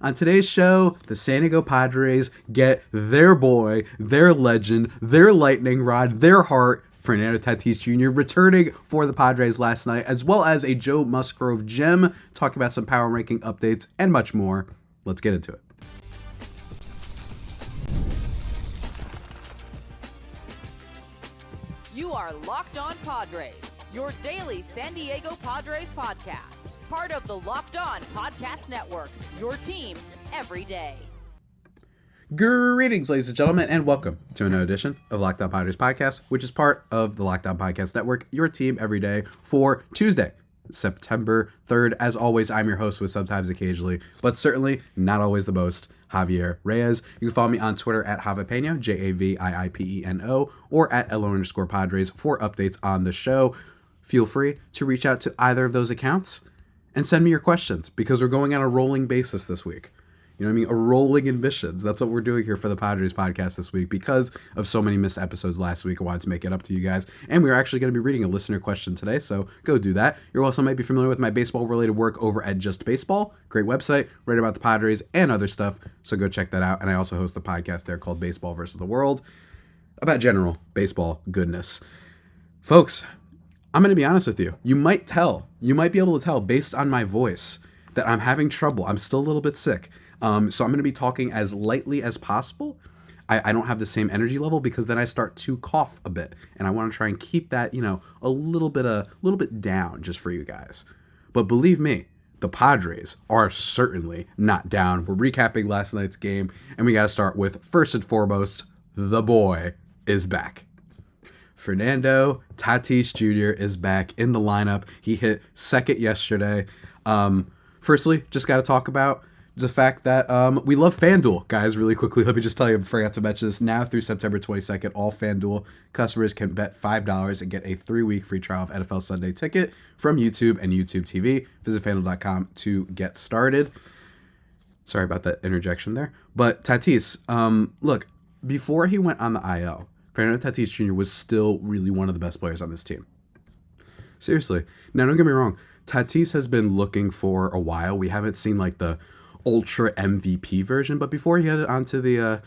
On today's show, the San Diego Padres get their boy, their legend, their lightning rod, their heart, Fernando Tatis Jr. returning for the Padres last night, as well as a Joe Musgrove gem, talking about some power ranking updates and much more. Let's get into it. You are Locked On Padres, your daily San Diego Padres podcast. Part of the Locked On Podcast Network, your team every day. Greetings, ladies and gentlemen, and welcome to another edition of Locked On Padres podcast, which is part of the Locked On Podcast Network, your team every day for Tuesday, September 3rd. As always, I'm your host with sometimes occasionally, but certainly not always the most, Javier Reyes. You can follow me on Twitter at Javipeno, Javiipeno, or at @LO_Padres for updates on the show. Feel free to reach out to either of those accounts and send me your questions, because we're going on a rolling basis this week. You know what I mean? A rolling admissions. That's what we're doing here for the Padres podcast this week. Because of so many missed episodes last week, I wanted to make it up to you guys. And we're actually going to be reading a listener question today, so go do that. You also might be familiar with my baseball-related work over at Just Baseball. Great website, write about the Padres and other stuff, so go check that out. And I also host a podcast there called Baseball versus the World about general baseball goodness. Folks, I'm going to be honest with you. You might be able to tell based on my voice that I'm having trouble. I'm still a little bit sick. So I'm going to be talking as lightly as possible. I don't have the same energy level because then I start to cough a bit, and I want to try and keep that, a little bit down just for you guys. But believe me, the Padres are certainly not down. We're recapping last night's game, and we got to start with, first and foremost, the boy is back. Fernando Tatis Jr. is back in the lineup. He hit second yesterday. Firstly, just got to talk about the fact that we love FanDuel, guys, really quickly. Let me just tell you, I forgot to mention this. Now through September 22nd, all FanDuel customers can bet $5 and get a 3-week free trial of NFL Sunday Ticket from YouTube and YouTube TV. Visit FanDuel.com to get started. Sorry about that interjection there. But Tatis, look, before he went on the IL, Fernando Tatis Jr. was still really one of the best players on this team. Seriously. Now, don't get me wrong. Tatis has been looking for a while. We haven't seen like the ultra MVP version, but before he headed onto the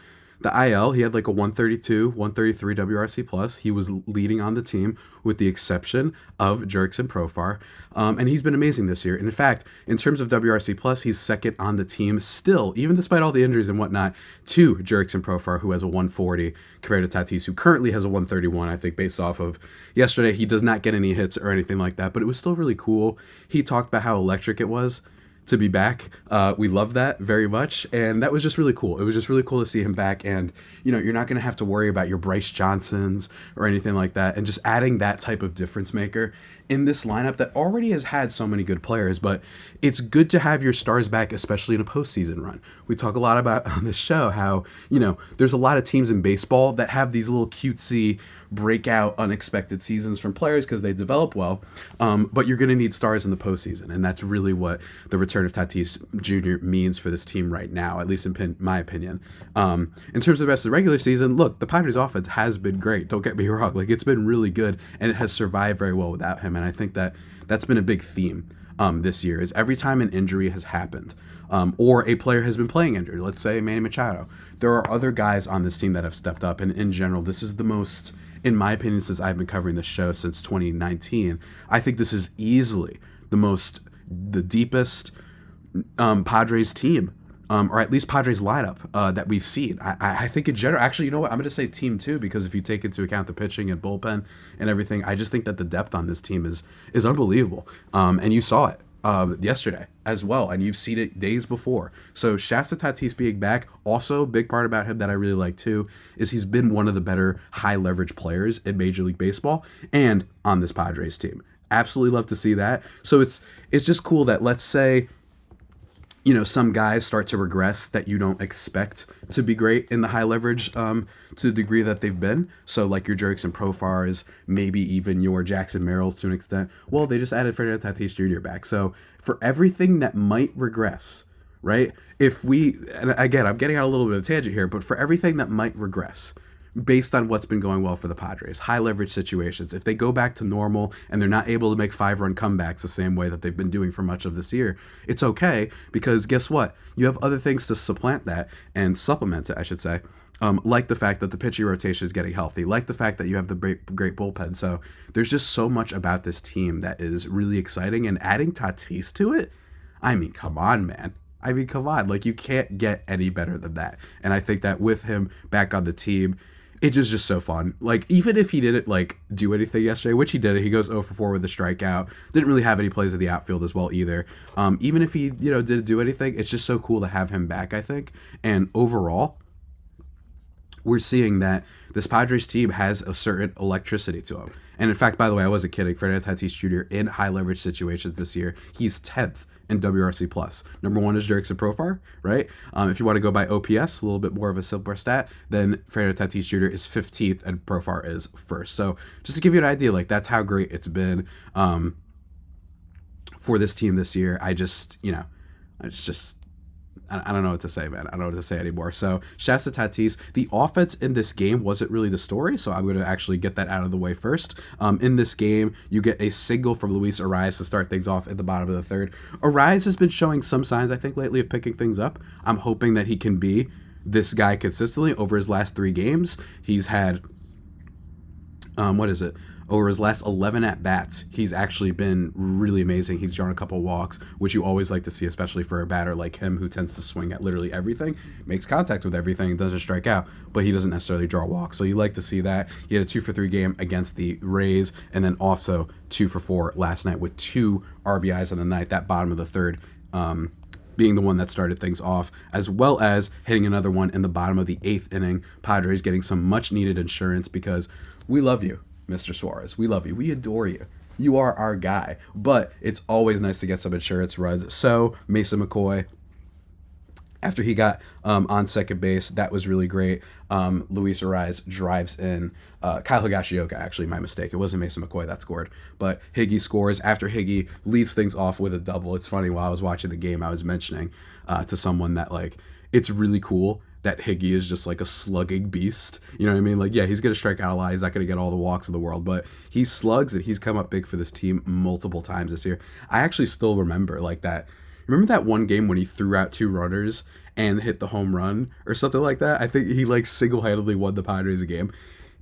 IL, he had like a 132, 133 WRC plus. He was leading on the team with the exception of Jurickson Profar, and he's been amazing this year. And in fact, in terms of WRC plus, he's second on the team still, even despite all the injuries and whatnot, to Jurickson Profar, who has a 140, compared to Tatis, who currently has a 131. I think based off of yesterday, he does not get any hits or anything like that, but it was still really cool. He talked about how electric it was to be back. We love that very much, and that was just really cool. It was just really cool to see him back, and you're not going to have to worry about your Bryce Johnsons or anything like that, and just adding that type of difference maker in this lineup that already has had so many good players. But it's good to have your stars back, especially in a postseason run. We talk a lot about on this show how there's a lot of teams in baseball that have these little cutesy breakout unexpected seasons from players because they develop well, but you're going to need stars in the postseason, and that's really what the return of Tatis Jr. means for this team right now, at least in my opinion. In terms of the rest of the regular season, look, the Padres offense has been great, don't get me wrong. Like, it's been really good, and it has survived very well without him, and I think that that's been a big theme this year, is every time an injury has happened, or a player has been playing injured, let's say Manny Machado, there are other guys on this team that have stepped up, and in general, this is the most, in my opinion, since I've been covering this show since 2019, I think this is easily the deepest Padres team, or at least Padres lineup that we've seen. I think in general, actually, you know what? I'm going to say team too, because if you take into account the pitching and bullpen and everything, I just think that the depth on this team is unbelievable. And you saw it yesterday as well, and you've seen it days before. So shouts to Tatis being back. Also, big part about him that I really like too is he's been one of the better high leverage players in Major League Baseball and on this Padres team. Absolutely love to see that. So it's just cool that, let's say, some guys start to regress that you don't expect to be great in the high leverage to the degree that they've been. So like your Jurickson Profars, maybe even your Jackson Merrills to an extent. Well, they just added Fernando Tatis Jr. back. So for everything that might regress, right? And again, I'm getting out a little bit of a tangent here, but for everything that might regress, based on what's been going well for the Padres. High leverage situations. If they go back to normal and they're not able to make 5-run comebacks the same way that they've been doing for much of this year, it's okay, because guess what? You have other things to supplant that and supplement it, I should say. Like the fact that the pitching rotation is getting healthy, like the fact that you have the great bullpen. So there's just so much about this team that is really exciting, and adding Tatis to it, I mean, come on, man. I mean, come on. Like, you can't get any better than that. And I think that with him back on the team, it is just so fun. Like, even if he didn't, like, do anything yesterday, which he did, he goes 0 for 4 with a strikeout. Didn't really have any plays in the outfield as well either. Even if he, didn't do anything, it's just so cool to have him back, I think. And overall, we're seeing that this Padres team has a certain electricity to him. And in fact, by the way, I wasn't kidding. Fernando Tatis Jr. in high leverage situations this year, he's 10th in WRC plus. Number 1 is Jurickson Profar, right? If you want to go by OPS, a little bit more of a simpler stat, then Fernando Tatis Jr. is 15th and Profar is 1st. So just to give you an idea, like, that's how great it's been for this team this year. I don't know what to say, man. I don't know what to say anymore. So, shouts to Tatis. The offense in this game wasn't really the story, so I'm going to actually get that out of the way first. In this game, you get a single from Luis Arraez to start things off at the bottom of the third. Arraez has been showing some signs, I think, lately of picking things up. I'm hoping that he can be this guy consistently over his last 3 games. He's had, over his last 11 at-bats, he's actually been really amazing. He's drawn a couple walks, which you always like to see, especially for a batter like him who tends to swing at literally everything, makes contact with everything, doesn't strike out, but he doesn't necessarily draw walks. So you like to see that. He had a 2 for 3 game against the Rays, and then also 2 for 4 last night with 2 RBIs on the night, that bottom of the third being the one that started things off, as well as hitting another one in the bottom of the 8th inning. Padres getting some much-needed insurance, because we love you, Mr. Suarez. We love you. We adore you. You are our guy. But it's always nice to get some insurance runs. So Mason McCoy, after he got on second base, that was really great. Luis Arraez drives in. Kyle Higashioka, actually, my mistake. It wasn't Mason McCoy that scored. But Higgy scores after Higgy leads things off with a double. It's funny, while I was watching the game, I was mentioning to someone that, like, it's really cool that Higgy is just like a slugging beast. You know what I mean? Like, yeah, he's going to strike out a lot. He's not going to get all the walks in the world, but he slugs it. He's come up big for this team multiple times this year. I actually still remember, like, that. Remember that one game when he threw out 2 runners and hit the home run or something like that? I think he, like, single-handedly won the Padres a game.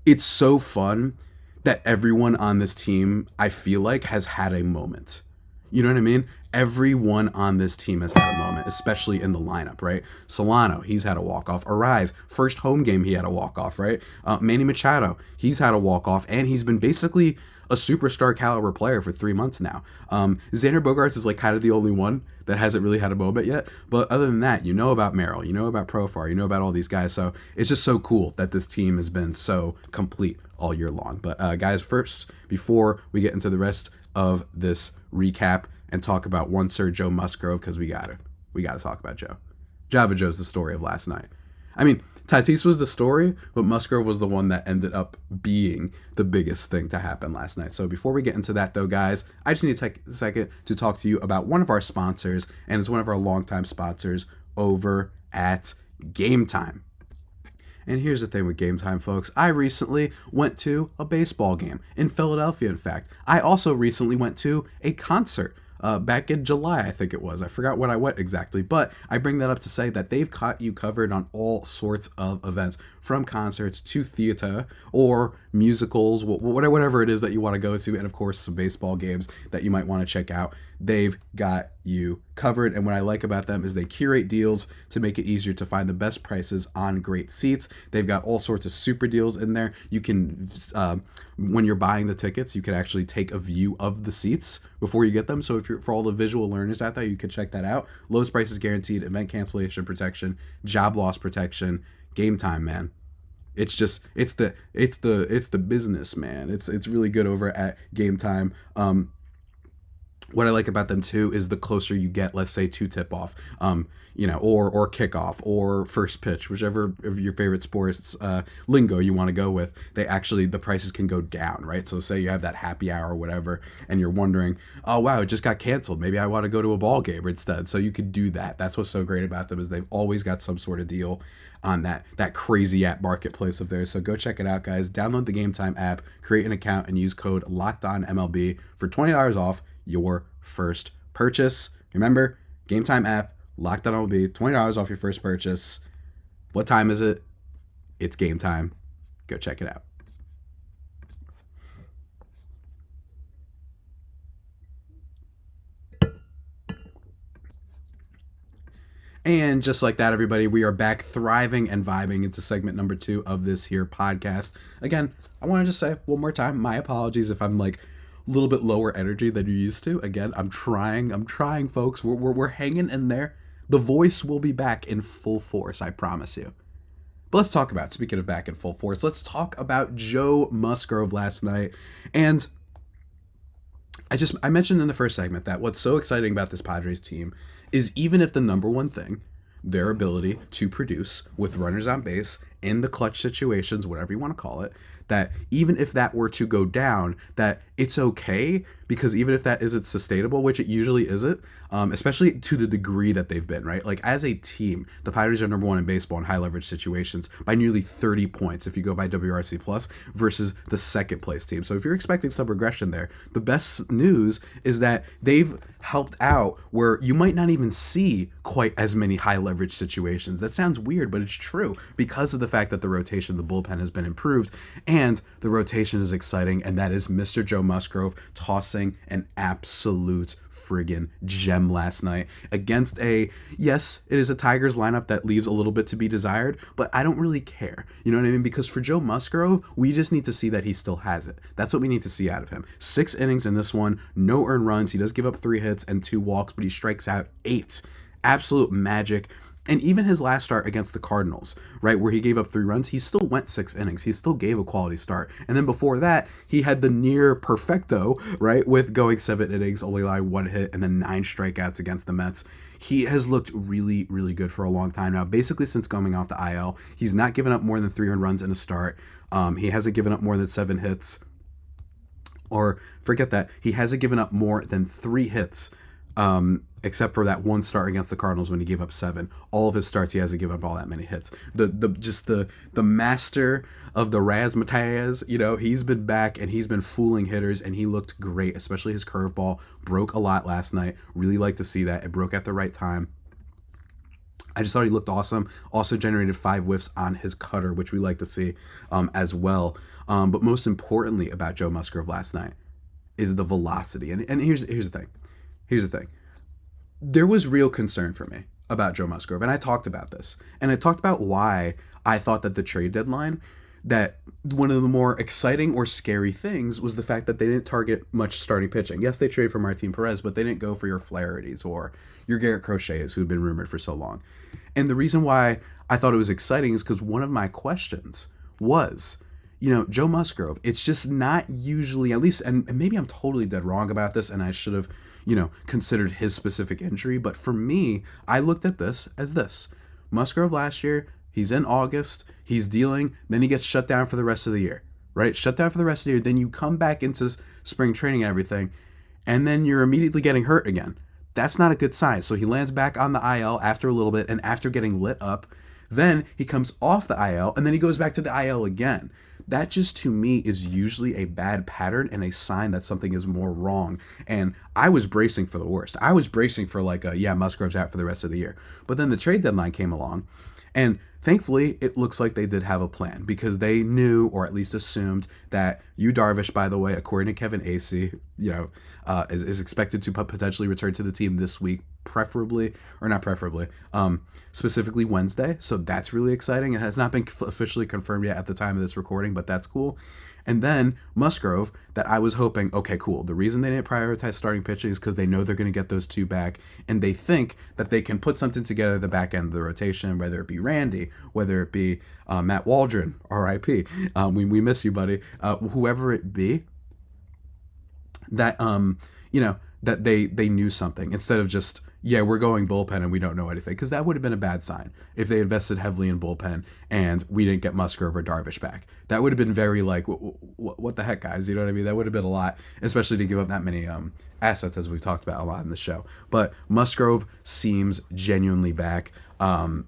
It's so fun that everyone on this team, I feel like, has had a moment. You know what I mean? Everyone on this team has had a moment, especially in the lineup, right? Solano, he's had a walk-off. Arraez, first home game, he had a walk-off, right? Manny Machado, he's had a walk-off, and he's been basically a superstar caliber player for 3 months now. Xander Bogaerts is, like, kind of the only one that hasn't really had a moment yet. But other than that, you know about Merrill, you know about Profar, you know about all these guys. So it's just so cool that this team has been so complete all year long. But guys, first, before we get into the rest of this recap and talk about one Sir Joe Musgrove, because we gotta talk about Joe. Java Joe's the story of last night. I mean, Tatis was the story, but Musgrove was the one that ended up being the biggest thing to happen last night. So before we get into that, though, guys, I just need to take a second to talk to you about one of our sponsors, and it's one of our longtime sponsors over at Game Time. And here's the thing with Game Time, folks. I recently went to a baseball game in Philadelphia, in fact. I also recently went to a concert back in July, I think it was. I forgot when I went exactly, but I bring that up to say that they've caught you covered on all sorts of events, from concerts to theater or musicals, whatever it is that you want to go to, and of course some baseball games that you might want to check out. They've got you covered, and what I like about them is they curate deals to make it easier to find the best prices on great seats. They've got all sorts of super deals in there. You can, when you're buying the tickets, you can actually take a view of the seats before you get them. So if you're, for all the visual learners out there, you can check that out. Lowest prices guaranteed, event cancellation protection, job loss protection. Game Time, man. It's the business, man. It's really good over at Game Time. What I like about them too is the closer you get, let's say, to tip off, or kickoff or first pitch, whichever of your favorite sports lingo you want to go with, the prices can go down, right? So say you have that happy hour or whatever, and you're wondering, oh wow, it just got canceled. Maybe I want to go to a ball game instead. So you could do that. That's what's so great about them, is they've always got some sort of deal on that crazy app marketplace of theirs. So go check it out, guys. Download the Game Time app, create an account, and use code LOCKEDONMLB for $20 off your first purchase. Remember, Game Time app, Locked On MLB, $20 off your first purchase. What time is it? It's game time. Go check it out. And just like that, everybody, we are back thriving and vibing into segment number 2 of this here podcast. Again, I want to just say one more time, my apologies if I'm like a little bit lower energy than you're used to. Again, I'm trying, folks. We're hanging in there. The voice will be back in full force, I promise you. But let's talk about, speaking of back in full force, let's talk about Joe Musgrove last night. And I mentioned in the first segment that what's so exciting about this Padres team is, even if the number one thing, their ability to produce with runners on base in the clutch situations, whatever you want to call it, that even if that were to go down, that it's okay, because even if that isn't sustainable, which it usually isn't, especially to the degree that they've been, right? Like, as a team, the Padres are number one in baseball in high leverage situations by nearly 30 points if you go by WRC plus versus the second place team. So if you're expecting some regression there, the best news is that they've helped out where you might not even see quite as many high leverage situations. That sounds weird, but it's true, because of the fact that the rotation, the bullpen has been improved, and the rotation is exciting, and that is Mr. Joe Musgrove tossing an absolute friggin' gem last night against yes, it is a Tigers lineup that leaves a little bit to be desired, but I don't really care. You know what I mean? Because for Joe Musgrove, we just need to see that he still has it. That's what we need to see out of him. 6 innings in this one, no earned runs. He does give up 3 hits and 2 walks, but he strikes out 8. Absolute magic. And even his last start against the Cardinals, right, where he gave up 3 runs, he still went 6 innings. He still gave a quality start. And then before that, he had the near perfecto, right, with going 7 innings, only allowing 1 hit, and then 9 strikeouts against the Mets. He has looked really, really good for a long time now. Basically, since coming off the IL, he's not given up more than 3 earned runs in a start. He hasn't given up more than 7 hits. Or, forget that, he hasn't given up more than 3 hits. Except for that one start against the Cardinals when he gave up 7. All of his starts, he hasn't given up all that many hits. The master of the razzmatazz, he's been back and he's been fooling hitters, and he looked great, especially his curveball broke a lot last night. Really like to see that. It broke at the right time. I just thought he looked awesome. Also generated 5 whiffs on his cutter, which we like to see as well. But most importantly about Joe Musgrove last night is the velocity. And here's the thing. There was real concern for me about Joe Musgrove, and I talked about this. And I talked about why I thought that the trade deadline, that one of the more exciting or scary things was the fact that they didn't target much starting pitching. Yes, they traded for Martin Perez, but they didn't go for your Flaherty's or your Garrett Crochets, who'd been rumored for so long. And the reason why I thought it was exciting is because one of my questions was, Joe Musgrove, it's just not usually, at least, and maybe I'm totally dead wrong about this, and I should have considered his specific injury. But for me, I looked at this as this. Musgrove last year, he's in August, he's dealing, then he gets shut down for the rest of the year, right? Shut down for the rest of the year. Then you come back into spring training and everything, and then you're immediately getting hurt again. That's not a good sign. So he lands back on the IL after a little bit, and after getting lit up, then he comes off the IL, and then he goes back to the IL again. That just, to me, is usually a bad pattern and a sign that something is more wrong. And I was bracing for the worst. I was bracing for Musgrove's out for the rest of the year. But then the trade deadline came along, and thankfully, it looks like they did have a plan, because they knew, or at least assumed, that Yu Darvish, by the way, according to Kevin Acee, is expected to potentially return to the team this week, specifically Wednesday. So that's really exciting. It has not been officially confirmed yet at the time of this recording, but that's cool. And then Musgrove, that I was hoping, okay, cool. The reason they didn't prioritize starting pitching is because they know they're going to get those 2 back, and they think that they can put something together at the back end of the rotation, whether it be Randy, whether it be Matt Waldron, R.I.P. We miss you, buddy. Whoever it be, that that they knew something instead of just, yeah, we're going bullpen and we don't know anything, because that would have been a bad sign if they invested heavily in bullpen and we didn't get Musgrove or Darvish back. That would have been very like, what the heck, guys? You know what I mean? That would have been a lot, especially to give up that many assets, as we've talked about a lot in the show. But Musgrove seems genuinely back.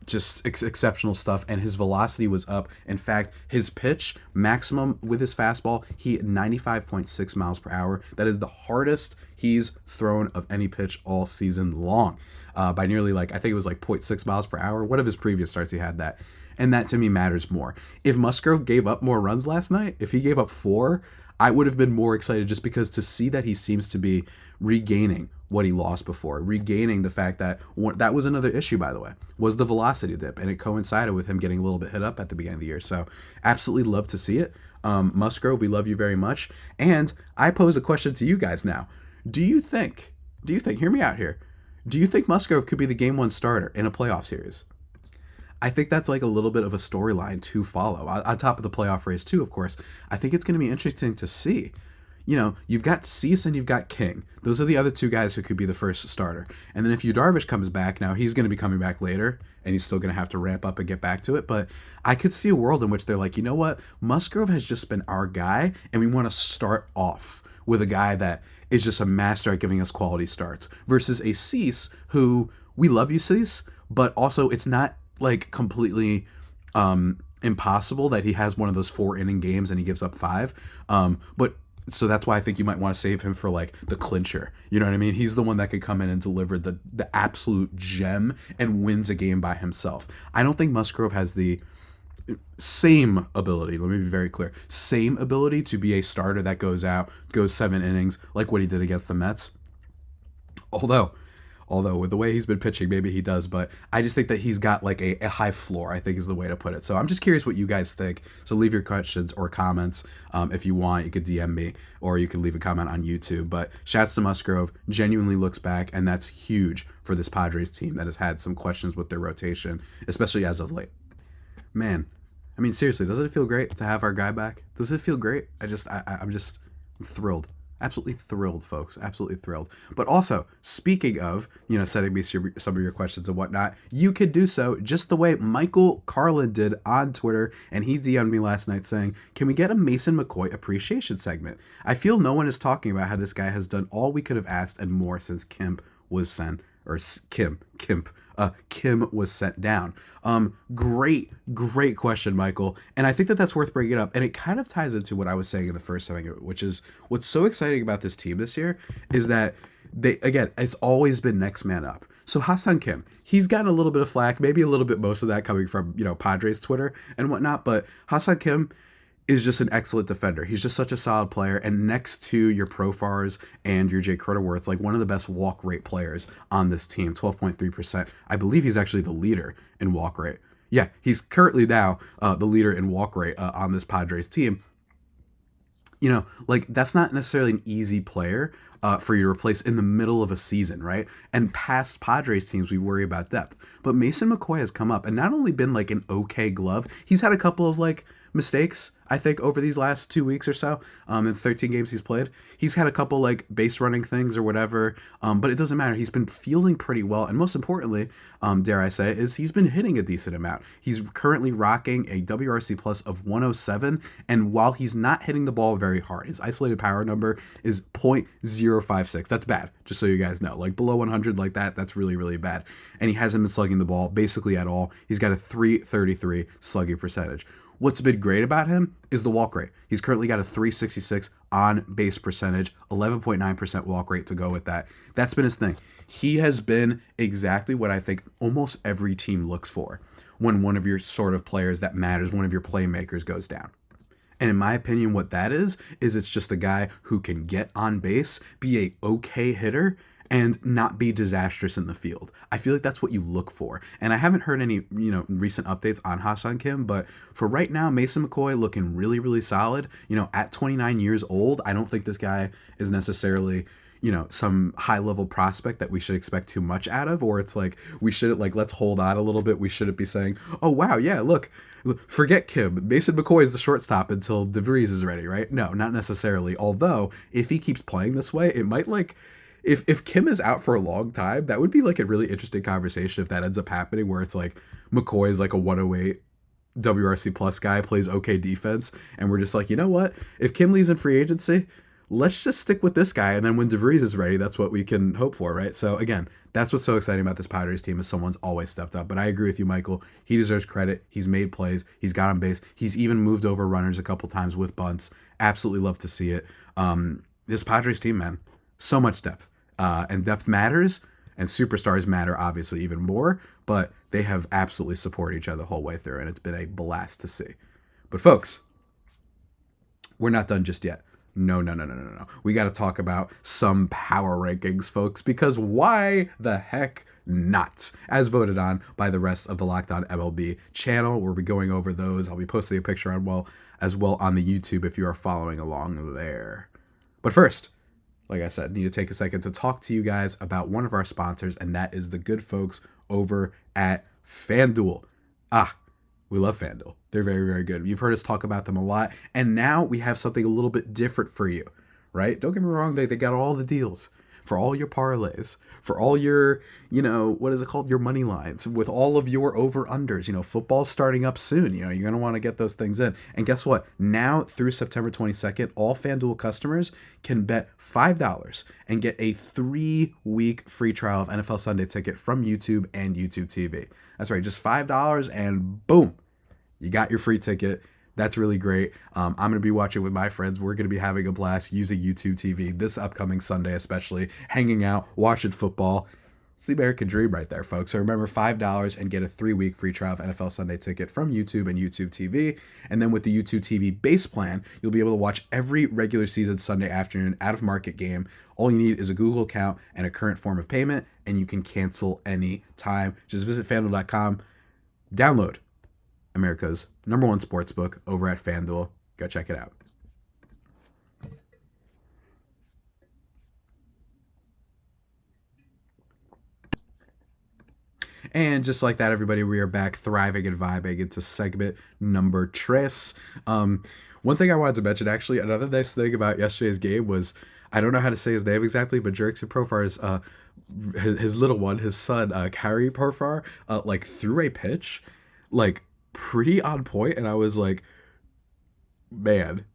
Just exceptional stuff, and his velocity was up. In fact, his pitch maximum with his fastball, he hit 95.6 miles per hour. That is the hardest he's thrown of any pitch all season long, by nearly, like, I think it was like 0.6 miles per hour. One of his previous starts he had that, and that to me matters more. If Musgrove gave up more runs last night, if he gave up 4, I would have been more excited, just because to see that he seems to be regaining what he lost before, regaining the fact that that was another issue, by the way, was the velocity dip, and it coincided with him getting a little bit hit up at the beginning of the year. So absolutely love to see it. Musgrove, we love you very much. And I pose a question to you guys now. Do you think, hear me out here, do you think Musgrove could be the game 1 starter in a playoff series? I think that's like a little bit of a storyline to follow. On top of the playoff race too, of course. I think it's going to be interesting to see. You know, you've got Cease and you've got King. Those are the other 2 guys who could be the first starter. And then if Darvish comes back, now he's going to be coming back later, and he's still going to have to ramp up and get back to it. But I could see a world in which they're like, you know what? Musgrove has just been our guy, and we want to start off with a guy that is just a master at giving us quality starts, versus a Cease who, we love you, Cease, but also it's not like completely impossible that he has one of those 4-inning games and he gives up 5. But so that's why I think you might want to save him for like the clincher. You know what I mean? He's the one that could come in and deliver the absolute gem and wins a game by himself. I don't think Musgrove has the same ability, let me be very clear, same ability to be a starter that goes 7 innings like what he did against the Mets. Although with the way he's been pitching, maybe he does, but I just think that he's got like a high floor, I think is the way to put it. So I'm just curious what you guys think. So leave your questions or comments. If you want, you could DM me, or you could leave a comment on YouTube. But shouts to Musgrove, genuinely looks back, and that's huge for this Padres team that has had some questions with their rotation, especially as of late. Man, I mean, seriously, doesn't it feel great to have our guy back? Does it feel great? I'm thrilled. Absolutely thrilled, folks. Absolutely thrilled. But also, speaking of, sending me some of your questions and whatnot, you could do so just the way Michael Carlin did on Twitter, and he DM'd me last night saying, can we get a Mason McCoy appreciation segment? I feel no one is talking about how this guy has done all we could have asked and more since Kim was sent down. Great question, Michael. And I think that that's worth bringing up. And it kind of ties into what I was saying in the first segment, which is what's so exciting about this team this year is that it's always been next man up. So Ha-Seong Kim, he's gotten a little bit of flack, maybe a little bit, most of that coming from, Padres Twitter and whatnot. But Ha-Seong Kim is just an excellent defender. He's just such a solid player. And next to your Profars and your Jay Cronenworth, like one of the best walk rate players on this team, 12.3%. I believe he's actually the leader in walk rate. Yeah, he's currently now the leader in walk rate on this Padres team. That's not necessarily an easy player for you to replace in the middle of a season, right? And past Padres teams, we worry about depth. But Mason McCoy has come up and not only been like an okay glove, he's had a couple of like mistakes, I think, over these last 2 weeks or so. In 13 games he's played, he's had a couple like base running things or whatever, but it doesn't matter. He's been fielding pretty well, and most importantly, dare I say, is he's been hitting a decent amount. He's currently rocking a WRC plus of 107, and while he's not hitting the ball very hard, his isolated power number is .056. That's bad, just so you guys know. Like below 100 like that, that's really, really bad. And he hasn't been slugging the ball basically at all. He's got a .333 slugging percentage. What's been great about him is the walk rate. He's currently got a .366 on base percentage, 11.9% walk rate to go with that. That's been his thing. He has been exactly what I think almost every team looks for when one of your sort of players that matters, one of your playmakers goes down. And in my opinion, what that is it's just a guy who can get on base, be a okay hitter, and not be disastrous in the field. I feel like that's what you look for. And I haven't heard any, recent updates on Ha-Seong Kim, but for right now, Mason McCoy looking really, really solid. At 29 years old, I don't think this guy is necessarily, some high-level prospect that we should expect too much out of, or it's like, we should, let's hold on a little bit. We shouldn't be saying, oh, wow, yeah, look, forget Kim. Mason McCoy is the shortstop until DeVries is ready, right? No, not necessarily. Although, if he keeps playing this way, it if Kim is out for a long time, that would be like a really interesting conversation if that ends up happening, where it's like McCoy is like a 108 WRC plus guy, plays okay defense, and we're just like, you know what? If Kim leaves in free agency, let's just stick with this guy, and then when DeVries is ready, that's what we can hope for, right? So again, that's what's so exciting about this Padres team, is someone's always stepped up. But I agree with you, Michael. He deserves credit. He's made plays. He's got on base. He's even moved over runners a couple times with bunts. Absolutely love to see it. This Padres team, man, so much depth. And depth matters, and superstars matter obviously even more, but they have absolutely supported each other the whole way through, and it's been a blast to see. But folks, we're not done just yet. No. We got to talk about some power rankings, folks, because why the heck not? As voted on by the rest of the Locked On MLB channel. We'll be going over those. I'll be posting a picture as well on the YouTube if you are following along there. But first, like I said, need to take a second to talk to you guys about one of our sponsors, and that is the good folks over at FanDuel. We love FanDuel. They're very, very good. You've heard us talk about them a lot, and now we have something a little bit different for you, right? Don't get me wrong, they got all the deals for all your parlays, for all your, what is it called? Your money lines, with all of your over-unders. Football's starting up soon. You're going to want to get those things in. And guess what? Now through September 22nd, all FanDuel customers can bet $5 and get a 3-week free trial of NFL Sunday Ticket from YouTube and YouTube TV. That's right, just $5 and boom, you got your free ticket. That's really great. I'm going to be watching with my friends. We're going to be having a blast using YouTube TV this upcoming Sunday, especially hanging out, watching football. It's the American dream right there, folks. So remember, $5 and get a 3-week free trial of NFL Sunday Ticket from YouTube and YouTube TV. And then with the YouTube TV base plan, you'll be able to watch every regular season Sunday afternoon out-of-market game. All you need is a Google account and a current form of payment, and you can cancel any time. Just visit FanDuel.com, download America's #1 sportsbook over at FanDuel. Go check it out. And just like that, everybody, we are back thriving and vibing into segment number 3. One thing I wanted to mention, actually, another nice thing about yesterday's game was, I don't know how to say his name exactly, but Jerickson Profar's his little one, his son, Kari Profar, threw a pitch, pretty on point, and I was like, man,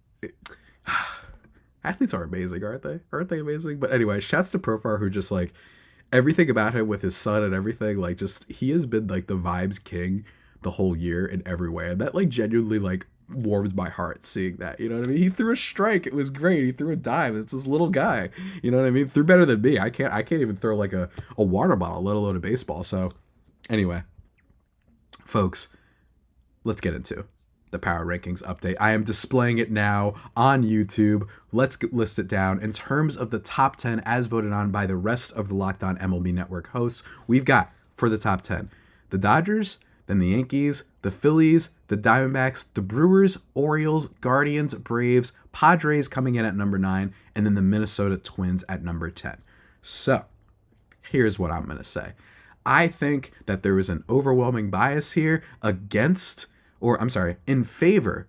athletes are amazing, aren't they? Aren't they amazing? But anyway, shouts to Profar, who just everything about him with his son and everything, he has been the vibes king the whole year in every way, and that genuinely warms my heart seeing that. You know what I mean? He threw a strike, it was great. He threw a dive, it's this little guy, you know what I mean? Threw better than me. I can't even throw a water bottle, let alone a baseball. So anyway, folks, let's get into the power rankings update. I am displaying it now on YouTube. Let's list it down. In terms of the top 10 as voted on by the rest of the Locked On MLB Network hosts, we've got, for the top 10, the Dodgers, then the Yankees, the Phillies, the Diamondbacks, the Brewers, Orioles, Guardians, Braves, Padres coming in at number 9, and then the Minnesota Twins at number 10. So, here's what I'm going to say. I think that there is an overwhelming bias here in favor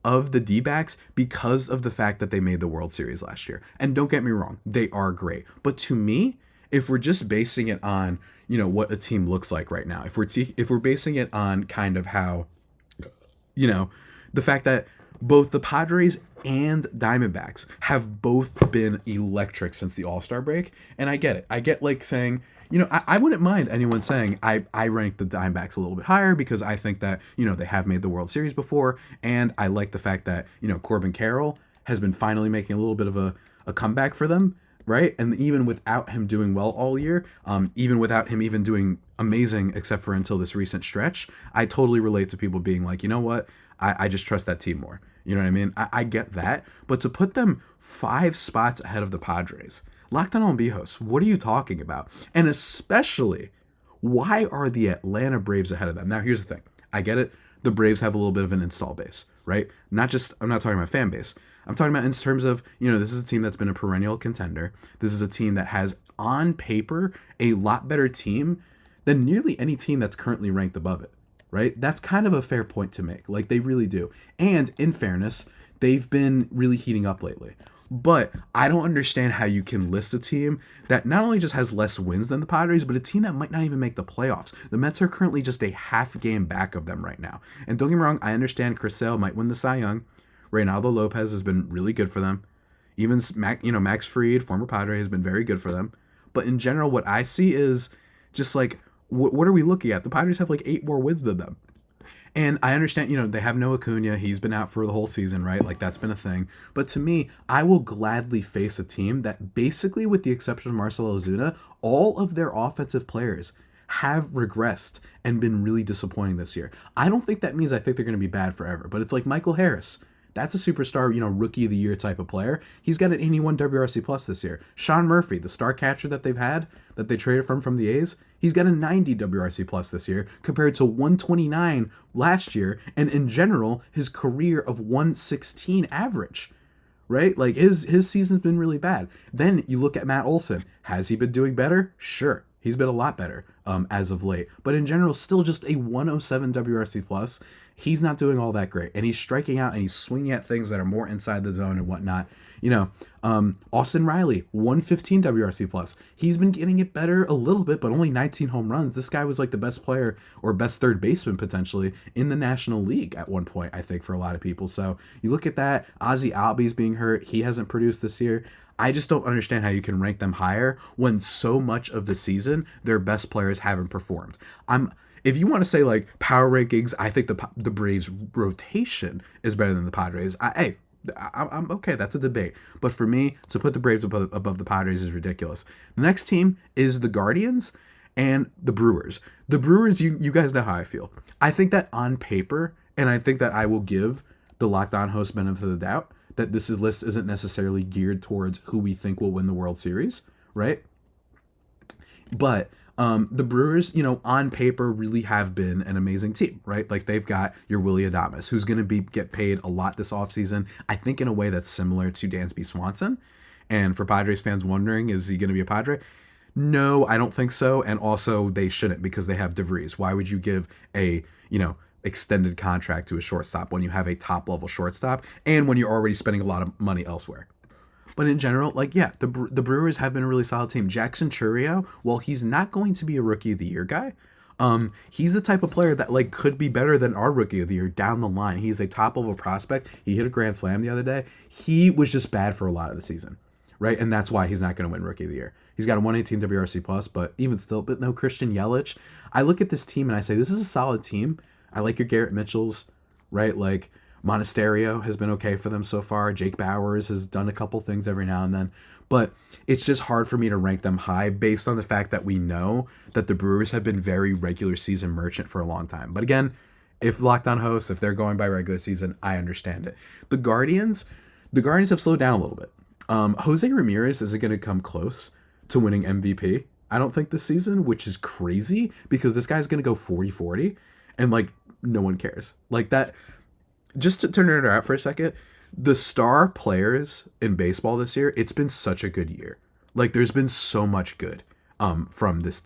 of the D-backs because of the fact that they made the World Series last year. And don't get me wrong, they are great. But to me, if we're just basing it on, what a team looks like right now, if we're basing it on kind of how, the fact that both the Padres and Diamondbacks have both been electric since the All-Star break, and I get it. I get saying, I wouldn't mind anyone saying I rank the Diamondbacks a little bit higher because I think that, they have made the World Series before, and I like the fact that, Corbin Carroll has been finally making a little bit of a comeback for them, right? And even without him doing well all year, even without him even doing amazing except for until this recent stretch, I totally relate to people being like, you know what? I just trust that team more. You know what I mean? I get that. But to put them 5 spots ahead of the Padres, Locked On MLB hosts, what are you talking about? And especially, why are the Atlanta Braves ahead of them? Now, here's the thing. I get it. The Braves have a little bit of an install base, right? I'm not talking about fan base. I'm talking about in terms of, this is a team that's been a perennial contender. This is a team that has, on paper, a lot better team than nearly any team that's currently ranked above it, right? That's kind of a fair point to make. They really do. And in fairness, they've been really heating up lately. But I don't understand how you can list a team that not only just has less wins than the Padres, but a team that might not even make the playoffs. The Mets are currently just a half game back of them right now. And don't get me wrong, I understand Chris Sale might win the Cy Young. Reynaldo Lopez has been really good for them. Even Max Fried, former Padre, has been very good for them. But in general, what I see is just like, what are we looking at? The Padres have like 8 more wins than them. And I understand, they have no Acuna. He's been out for the whole season, right? Like, that's been a thing. But to me, I will gladly face a team that basically, with the exception of Marcell Ozuna, all of their offensive players have regressed and been really disappointing this year. I don't think that means I think they're going to be bad forever, but it's like Michael Harris. That's a superstar, rookie of the year type of player. He's got an 81 WRC plus this year. Sean Murphy, the star catcher that they've had, that they traded from the A's, he's got a 90 WRC plus this year compared to 129 last year. And in general, his career of 116 average, right? Like his season's been really bad. Then you look at Matt Olson. Has he been doing better? Sure. He's been a lot better as of late. But in general, still just a 107 WRC plus. He's not doing all that great. And he's striking out and he's swinging at things that are more inside the zone and whatnot. Austin Riley, 115 WRC plus. He's been getting it better a little bit, but only 19 home runs. This guy was like the best player or best third baseman potentially in the National League at one point, I think, for a lot of people. So you look at that. Ozzie Albies being hurt. He hasn't produced this year. I just don't understand how you can rank them higher when so much of the season their best players haven't performed. If you want to say like power rankings, I think the Braves rotation is better than the Padres. I'm okay. That's a debate. But for me, to put the Braves above the Padres is ridiculous. The next team is the Guardians and the Brewers. The Brewers, you guys know how I feel. I think that on paper, and I think that I will give the Locked On host benefit of the doubt, that this list isn't necessarily geared towards who we think will win the World Series, right? But the Brewers, on paper really have been an amazing team, right? Like they've got your Willy Adames, who's going to get paid a lot this offseason, I think in a way that's similar to Dansby Swanson. And for Padres fans wondering, is he going to be a Padre? No, I don't think so. And also they shouldn't because they have DeVries. Why would you give a, extended contract to a shortstop when you have a top level shortstop and when you're already spending a lot of money elsewhere? But in general, the Brewers have been a really solid team. Jackson Chourio, while he's not going to be a Rookie of the Year guy, he's the type of player that could be better than our Rookie of the Year down the line. He's a top level prospect. He hit a grand slam the other day. He was just bad for a lot of the season, right? And that's why he's not going to win Rookie of the Year. He's got a 118 WRC plus, but even still, but no Christian Yelich. I look at this team and I say, this is a solid team. I like your Garrett Mitchells, right? Like Monasterio has been okay for them so far. Jake Bowers has done a couple things every now and then. But it's just hard for me to rank them high based on the fact that we know that the Brewers have been very regular season merchant for a long time. But again, if Locked On hosts, if they're going by regular season, I understand it. The Guardians have slowed down a little bit. Jose Ramirez isn't going to come close to winning MVP, I don't think, this season, which is crazy because this guy's going to go 40-40 and no one cares. Like that. Just to turn it out for a second, the star players in baseball this year, it's been such a good year. There's been so much good from this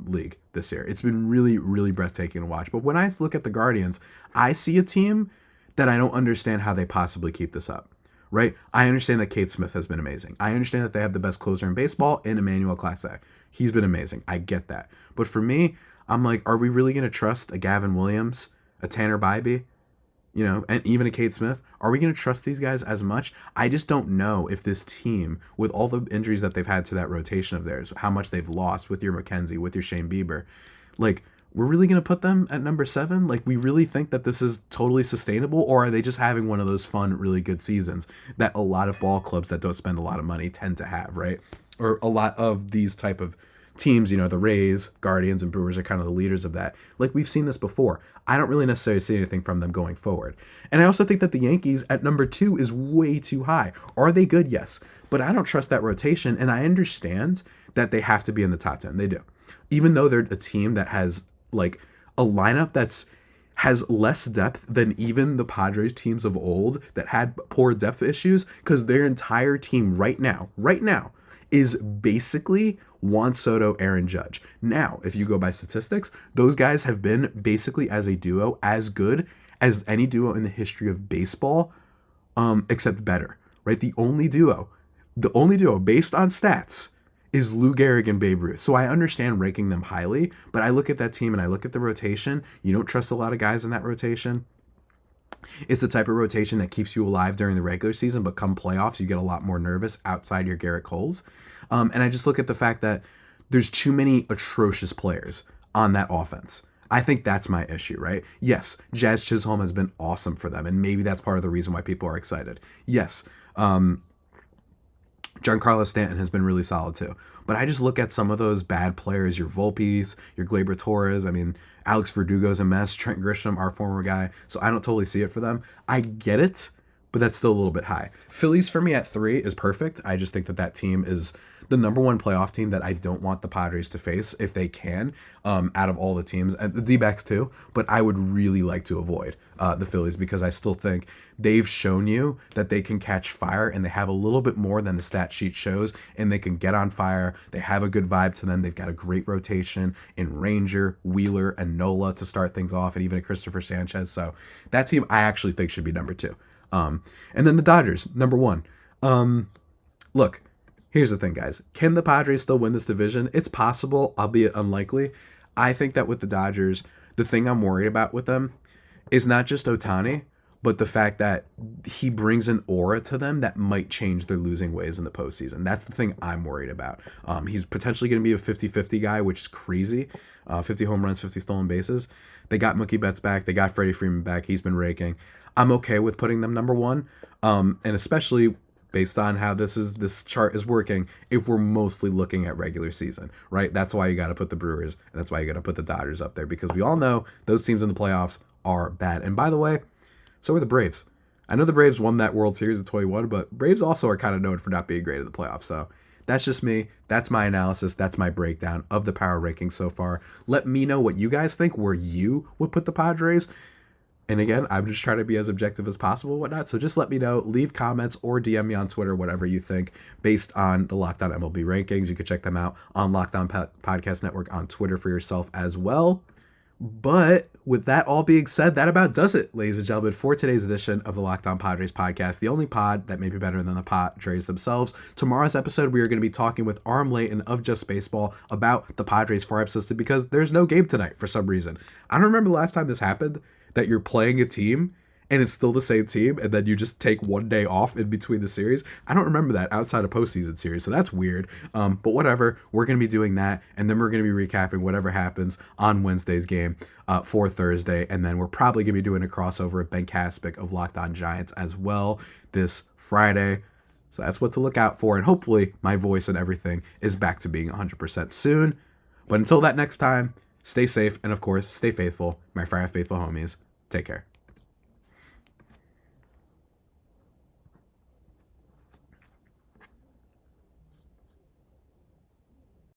league this year. It's been really, really breathtaking to watch. But when I look at the Guardians, I see a team that I don't understand how they possibly keep this up, right? I understand that Kate Smith has been amazing. I understand that they have the best closer in baseball in Emmanuel Clase. He's been amazing. I get that. But for me, I'm like, are we really going to trust a Gavin Williams, a Tanner Bybee, and even a Kate Smith? Are we going to trust these guys as much? I just don't know if this team, with all the injuries that they've had to that rotation of theirs, how much they've lost with your McKenzie, with your Shane Bieber, we're really going to put them at number 7? We really think that this is totally sustainable? Or are they just having one of those fun, really good seasons that a lot of ball clubs that don't spend a lot of money tend to have, right? Or a lot of these type of teams, the Rays, Guardians, and Brewers are kind of the leaders of that. We've seen this before. I don't really necessarily see anything from them going forward. And I also think that the Yankees at number 2 is way too high. Are they good? Yes. But I don't trust that rotation, and I understand that they have to be in the top 10. They do. Even though they're a team that has, a lineup has less depth than even the Padres teams of old that had poor depth issues, because their entire team right now, is basically Juan Soto, Aaron Judge. Now, if you go by statistics, those guys have been basically as a duo as good as any duo in the history of baseball, except better, right? The only duo based on stats is Lou Gehrig and Babe Ruth. So I understand ranking them highly, but I look at that team and I look at the rotation. You don't trust a lot of guys in that rotation. It's the type of rotation that keeps you alive during the regular season, but come playoffs, you get a lot more nervous outside your Garrett Coles. And I just look at the fact that there's too many atrocious players on that offense. I think that's my issue, right? Yes, Jazz Chisholm has been awesome for them, and maybe that's part of the reason why people are excited. Yes, Giancarlo Stanton has been really solid too. But I just look at some of those bad players, your Volpes, your Gleyber Torres. I mean, Alex Verdugo's a mess. Trent Grisham, our former guy. So I don't totally see it for them. I get it, but that's still a little bit high. Phillies for me at 3 is perfect. I just think that team is the number one playoff team that I don't want the Padres to face if they can, out of all the teams, and the D-backs too, but I would really like to avoid the Phillies because I still think they've shown you that they can catch fire and they have a little bit more than the stat sheet shows, and they can get on fire. They have a good vibe to them. They've got a great rotation in Ranger, Wheeler, and Nola to start things off, and even a Christopher Sanchez. So that team I actually think should be number 2. And then the Dodgers, number 1. Look, here's the thing, guys. Can the Padres still win this division? It's possible, albeit unlikely. I think that with the Dodgers, the thing I'm worried about with them is not just Ohtani, but the fact that he brings an aura to them that might change their losing ways in the postseason. That's the thing I'm worried about. He's potentially going to be a 50-50 guy, which is crazy. 50 home runs, 50 stolen bases. They got Mookie Betts back. They got Freddie Freeman back. He's been raking. I'm okay with putting them number 1, and especially based on how this chart is working, if we're mostly looking at regular season, right? That's why you got to put the Brewers, and that's why you got to put the Dodgers up there, because we all know those teams in the playoffs are bad. And by the way, so are the Braves. I know the Braves won that World Series in 21, but Braves also are kind of known for not being great at the playoffs. So that's just me. That's my analysis. That's my breakdown of the power rankings so far. Let me know what you guys think, where you would put the Padres. And again, I'm just trying to be as objective as possible and whatnot. So just let me know. Leave comments or DM me on Twitter, whatever you think, based on the Locked On MLB rankings. You can check them out on Locked On Podcast Network on Twitter for yourself as well. But with that all being said, that about does it, ladies and gentlemen, for today's edition of the Locked On Padres podcast, the only pod that may be better than the Padres themselves. Tomorrow's episode, we are going to be talking with Arm Layton of Just Baseball about the Padres farm system because there's no game tonight for some reason. I don't remember the last time this happened, that you're playing a team and it's still the same team and then you just take one day off in between the series. I don't remember that outside of postseason series, so that's weird. But whatever, we're going to be doing that, and then we're going to be recapping whatever happens on Wednesday's game for Thursday, and then we're probably going to be doing a crossover with Ben Caspick of Locked On Giants as well this Friday. So that's what to look out for, and hopefully my voice and everything is back to being 100% soon. But until that next time, stay safe, and of course, stay faithful, my Fire Faithful homies. Take care.